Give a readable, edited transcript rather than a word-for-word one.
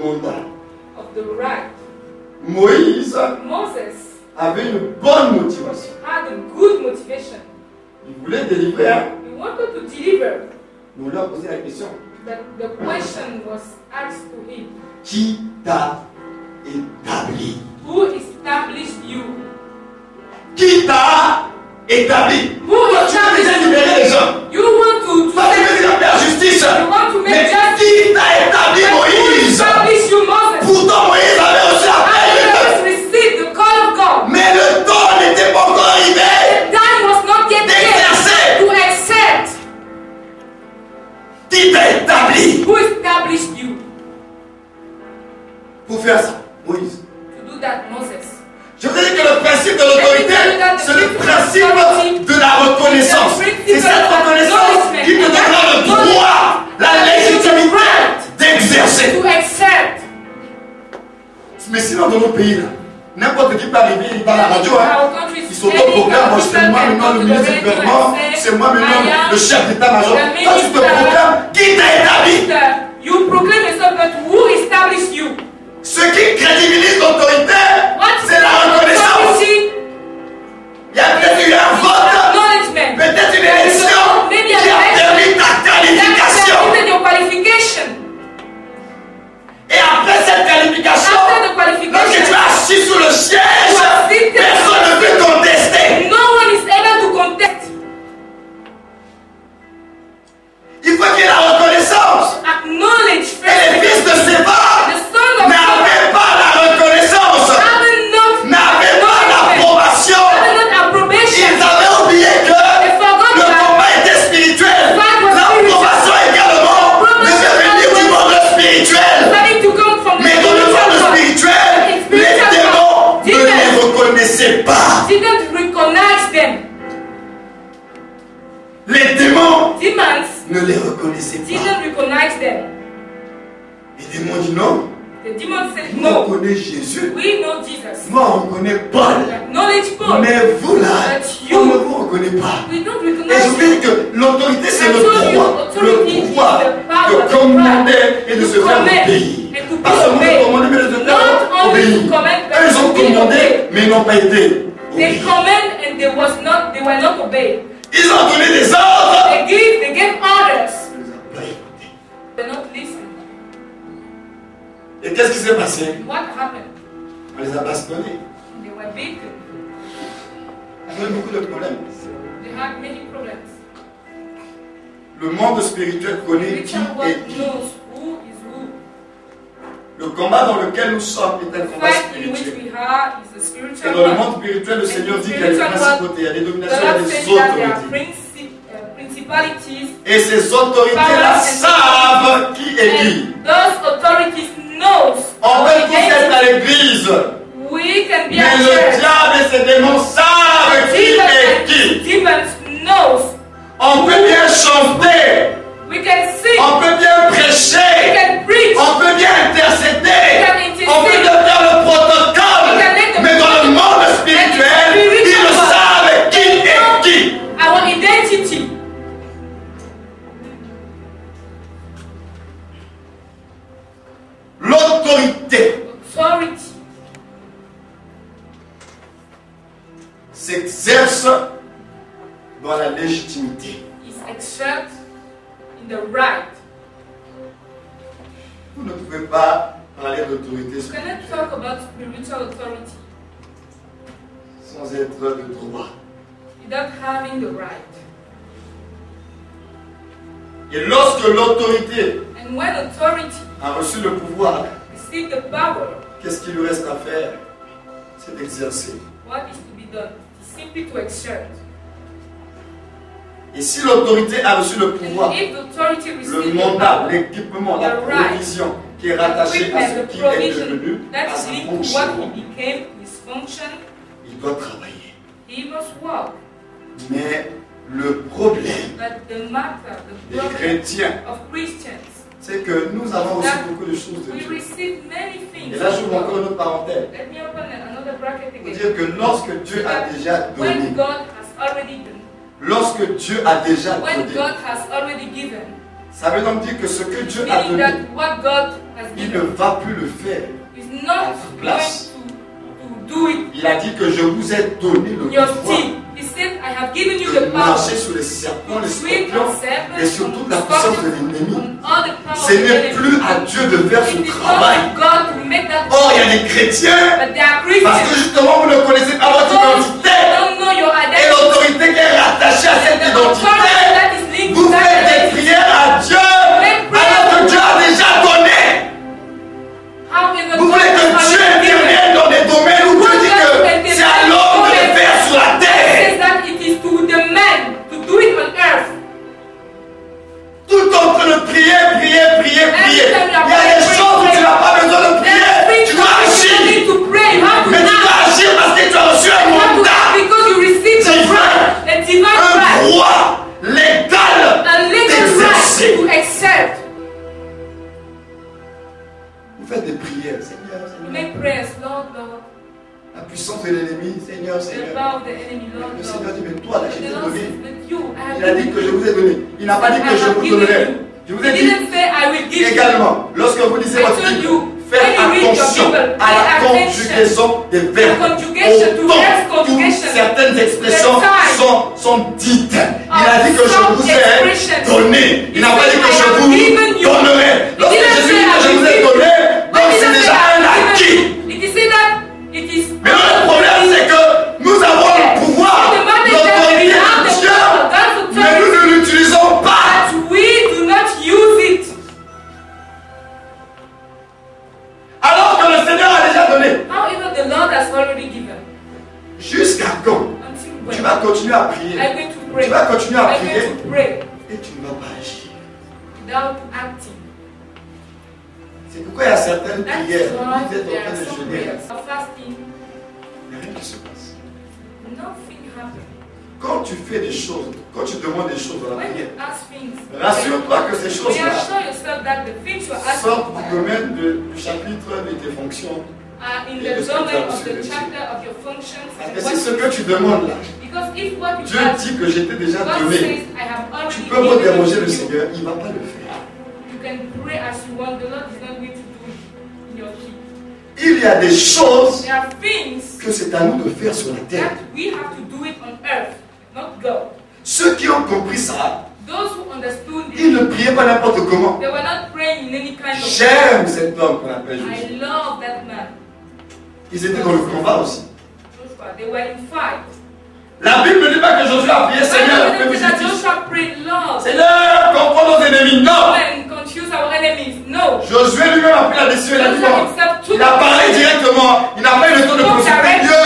mandat. of the right. Moïse Moses avait une bonne motivation. had a good motivation. Il voulait délivrer, hein? He wanted to deliver, Mais on lui a posé la question. but the question was asked to him, Qui t'a établi? who established you? Qui t'a établi? Who Toi, tu veux déjà libérer les gens. You want to Toi, tu veux déjà faire justice. You want to make Mais justice. qui t'a établi, Who Moïse? established you, Moses? Pourtant, Moïse avait reçu la paix. Moses received the call of God. Mais le temps n'était pas encore arrivé Time was not yet d'exercer. to accept. Qui t'a établi Who established you pour faire ça? Moïse. to do that, Moses? Je vous ai dit que le principe de l'autorité, c'est le principe de la reconnaissance. C'est cette reconnaissance qui te donnera le droit, la légitimité d'exercer. To accept. Mais sinon, dans nos pays, là, n'importe qui peut arriver, il va à la radio, hein, il s'auto-proclame, moi je suis moi maintenant le ministre du gouvernement, c'est moi maintenant le chef d'état-major. Toi tu te proclames, qui t'a établi? You proclaim yourself, but who established you? Ce qui crédibilise l'autorité, What c'est la reconnaissance. Il y a peut-être eu un vote, Acknowledgement. peut-être une élection qui a permis ta qualification. Your qualification. Et après cette qualification, After the qualification, lorsque tu es assis sous le siège, personne ne peut contester. no one is able to contest. Il faut qu'il y ait la reconnaissance. Acknowledge Et les first. fils de Séba The son of n'avaient pas la reconnaissance, n'avaient pas l'approbation. Ils avaient oublié que le combat était spirituel. L'approbation également devait venir du monde spirituel. Mais dans le monde spirituel, les démons ne les reconnaissaient pas. Didn't recognize them. Les démons Demons ne les reconnaissaient pas. didn't recognize them. Les démons disent non. The demons said Nous on no. connaît Jésus. We know Jesus. Moi on connaît Paul. Acknowledge Paul. Mais vous là, But you- on ne vous reconnaît pas. We don't Et je recognize vous dis you. que l'autorité c'est I le told you, pouvoir. Le authority is pouvoir the power, de the commander right et de to se faire command obéir. and to be Pas seulement de obeyed. commander, mais de se Not faire only obéir. to command, but Eux, ils to ont be commandé, obeyed. mais ils n'ont pas été They obéis. command and they were not obeyed. Ils ont donné des ordres. They gave orders. Ils ne les ont pas écoutés. They not listen. Et qu'est-ce qui s'est passé? What happened? On les a bastonnés. They were beaten. Ils ont eu beaucoup de problèmes. They had many problems. Le monde spirituel connaît qui Spiritual est world qui. knows who is who. Le combat dans lequel nous sommes est un The combat fight in which spirituel. we are is a Et spiritual dans le one. monde spirituel, le Seigneur dit qu'il y a des Spiritual principautés, il y a des The dominations, il y a Lord des says that there are autorités. principalities, Et ces autorités-là savent qui est qui. and those authorities knows On our peut tous être identity. à l'église, We can be mais at le church. diable et ses démons savent qui est qui. Demons knows. On peut bien chanter, We can sing. on peut bien We prêcher, can preach. on peut bien intercéder, on peut bien faire le protocole, mais dans le monde spirituel, ils savent qui est qui. Our identity. L'autorité Authority s'exerce dans la légitimité. is exerted in the right. Vous ne pouvez pas parler d'autorité You cannot spirituelle talk about spiritual authority sans être de droit. without having the right. Et lorsque l'autorité And when authority a reçu le pouvoir, receives the power, qu'est-ce qu'il lui reste à faire? C'est d'exercer. what is to be done? It's simply to exert. Et si l'autorité a reçu le And pouvoir, if the authority le receives the mandat, power, l'équipement, la the right, provision qui est rattaché à ce the qui est provision devenu, that à is sa linked to fonction, what he became, his function, il doit travailler. he must walk. Mais le problème But the matter, des the problem chrétiens, of Christians, c'est que nous avons reçu beaucoup de choses de we Dieu. receive many things. Et là, j'ouvre encore une autre parenthèse. Let me open another bracket Pour again. dire que lorsque Dieu a déjà donné, When God has already done, lorsque Dieu a déjà when donné, God has already given, ça veut donc dire que ce que Dieu a meaning donné, that what God il ne va plus le faire. He's not going to do it. Il a dit que je vous ai donné le Your pouvoir seed. He said, I have given you de the power marcher sur les serpents, les sweep scorpions on serpents, et sur toute la puissance de l'ennemi. on all the power Ce of the n'est enemy. plus à Dieu de faire ce It is travail. not God to make that. Or, il y a des chrétiens, But they are parce que Christians. justement vous ne connaissez pas votre Because you identité don't know your et identity. l'autorité qui est rattachée à cette The authority identité. that is linked Vous to that faites des identity. prières à Dieu alors que Dieu a déjà donné. However, Vous voulez que Dieu intervienne dans des domaines où Dieu dit que c'est à l'homme de le faire sur la terre. says that it is to the man to do it on earth. Tout en train de prier. Il y a des choses où tu n'as pas besoin de prier. Tu dois agir. need to pray. You have to Mais tu dois act. agir parce que tu as reçu un You have to mandat, act because you received the divin, right, a divine un right, droit légal a legal d'exercer. right to accept. Vous faites des prières, Seigneur, You Seigneur. make prayers, Lord, Lord. La puissance de l'ennemi, Seigneur, The Seigneur. power of the enemy, Lord, Le Lord. Seigneur dit, mais toi là, je The t'ai Lord donné. says that you, I have Il a dit given que je you. vous ai donné. Il n'a pas dit que je vous donnerai. Je vous ai He dit didn't say I will give you. également, lorsque vous lisez I votre told Bible, you, faites when you read your attention Bible, à la pay conjugaison des verbes. conjugation, to Autant verse où conjugation, certaines expressions the time sont dites. Il a dit que je some vous ai expressions. donné. Il n'a pas dit que I je have vous given you. donnerai. Lorsque didn't Jésus say dit que I je will vous ai give donné, When donc he c'est says déjà I un have acquis. given you, it is said that it is. Mais le problème, c'est que nous avons le pouvoir, The matter is that we l'autorité have de the Dieu, power, God's mais authority, nous ne l'utilisons pas. but we do not use it. Alors que le Seigneur a déjà donné. However, the Lord has already given. Jusqu'à quand Until tu when? vas continuer à prier. I'm going to pray. Tu vas continuer à I'm prier going to pray et tu ne vas pas agir. without acting. C'est pourquoi il y a certaines That's prières. why Vous êtes en there train are de some jeûner. prayers of fasting. Il n'y a rien qui se passe. Nothing happens. Quand tu fais des choses, quand tu demandes des choses dans la When prière, you ask things, rassure-toi que ces choses-là reassure yourself that the things you are asking sortent du domaine du chapitre de tes fonctions. are in Et de the ce que tu as domain of reçu the de Dieu. chapter of your functions. Parce and que what c'est ce you que tu demandes là. Because if what you Dieu ask, dit que j'étais déjà God donné. says, I have Tu already peux me déranger given le it to you. Seigneur, il ne va pas le faire. You can pray as you want. The Lord is not going to do it in your key. Il y a des choses There are things que c'est à nous de faire sur la terre. that we have to do it on earth, not God. Ceux qui ont compris ça, Those who understood ils it, ne priaient pas n'importe comment. they were not praying in any kind of way. J'aime cet homme qu'on appelle Jésus. I love that man. Ils étaient dans le combat aussi. Joshua, they were in fight. La Bible ne dit pas que Josué a prié, Seigneur, I fais-moi don't that justice. Joshua prayed, Lord, Seigneur, comprends nos ennemis. Non! and confuse our enemies. No. Josué lui-même a pris la décision. Il a dit bon. Il a parlé directement. Il n'a pas eu le temps de consulter Dieu.